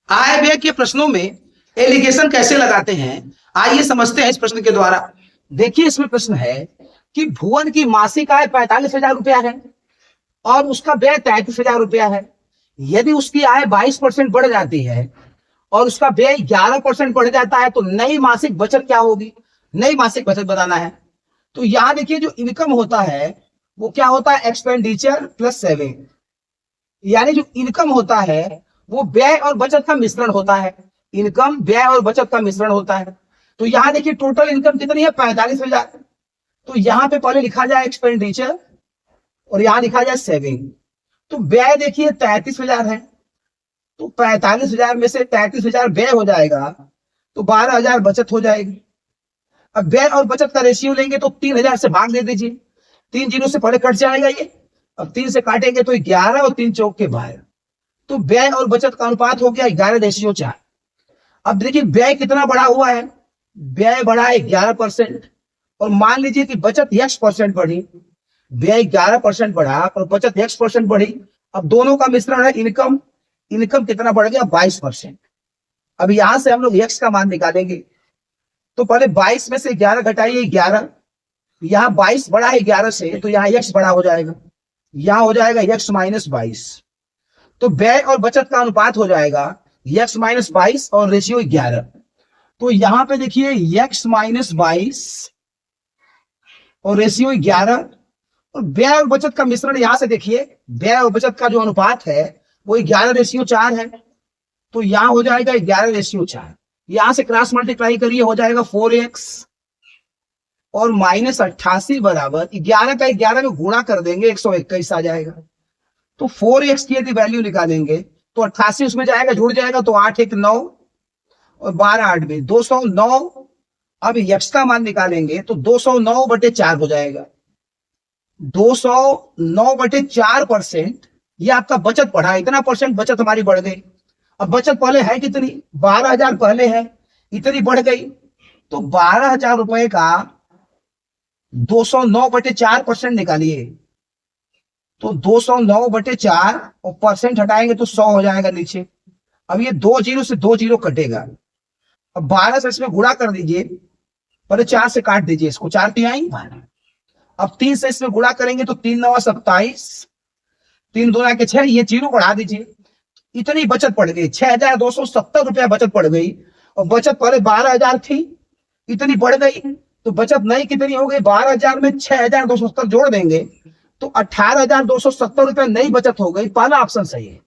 आय व्यय के प्रश्नों में एलिगेशन कैसे लगाते हैं, आइए समझते हैं इस प्रश्न के द्वारा। देखिए इसमें प्रश्न है कि भुवन की मासिक आय 45,000 रुपया है और उसका व्यय 33,000 रुपया है। यदि उसकी आय 22% बढ़ जाती है और उसका व्यय 11% बढ़ जाता है तो नई मासिक बचत क्या होगी? नई मासिक बचत बताना है। तो यहां देखिए जो इनकम होता है वो क्या होता है? Expenditure plus saving. यानी जो इनकम होता है वो व्यय और बचत का मिश्रण होता है। इनकम व्यय और बचत का मिश्रण होता है। तो यहां देखिए टोटल इनकम कितनी है? 45,000। तो यहां पे पहले लिखा जाए एक्सपेंडिचर और यहां लिखा जाए सेविंग। तो व्यय देखिए 33,000 है, तो 45,000 में से 33,000 व्यय हो जाएगा तो 12,000 बचत हो जाएगी। अब व्यय और बचत का रेशियो लेंगे तो 3,000 से भाग दे दीजिए, 3 जीरो से पहले कट जाएगा ये। अब 3 से काटेंगे तो 11 और 3 चौक के 12। तो व्यय और बचत का अनुपात हो गया 11:4। अब देखिए व्यय कितना बढ़ा हुआ है? व्यय बढ़ा है 11% और मान लीजिए कि बचत x% बढ़ी। व्यय 11% बढ़ा और बचत x% बढ़ी। अब दोनों का मिश्रण है इनकम। इनकम कितना बढ़ गया? 22%। अब यहां से हम लोग x का मान निकालेंगे तो पहले 22 में से 11 घटाइए 11। यहाँ 22 बढ़ा है 11 से तो यहाँ x बड़ा हो जाएगा, यहाँ हो जाएगा x माइनस 22। तो व्यय और बचत का अनुपात हो जाएगा x माइनस 22 और रेशियो 11। तो यहां पे देखिए x माइनस 22 और रेशियो 11 और व्यय और बचत का मिश्रण। यहां से देखिए व्यय और बचत का जो अनुपात है वो 11:4 है। तो यहां हो जाएगा 11:4। यहां से क्रॉस मल्टीप्लाई करिए हो जाएगा 4x और माइनस 88 बराबर 11 का 11 में गुणा कर देंगे 121 आ जाएगा। तो 4x की यदि वैल्यू निकालेंगे तो 88 उसमें जाएगा, जुड़ जाएगा तो 8 1 9 और 12 8 में 209। अब x का मान निकालेंगे तो 209/4 हो जाएगा। 209/4% ये आपका बचत बढ़ा, इतना परसेंट बचत हमारी बढ़ गई। अब बचत पहले है कितनी? 12,000 पहले है, इतनी बढ़ गई। तो 12,000 रुपए का 209/4% निकालिए तो 209/4 और परसेंट हटाएंगे तो 100 हो जाएगा नीचे। अब ये 2 जीरो से 2 जीरो कटेगा। अब 12 से इसमें गुणा कर दीजिए, पहले 4 से काट दीजिए इसको, 4 तिहाई। अब 3 से इसमें गुणा करेंगे तो 3 9 27, 3 2 के 6, ये जीरो बढ़ा दीजिए। इतनी बचत पड़ गई, 6,270 रुपया बचत पड़ गई। और बचत पहले 12,000 थी, इतनी बढ़ गई। तो बचत नई कितनी हो गई? 12,000 में 6,270 जोड़ देंगे तो 18,270 रुपया नई बचत हो गई। पहला ऑप्शन सही है।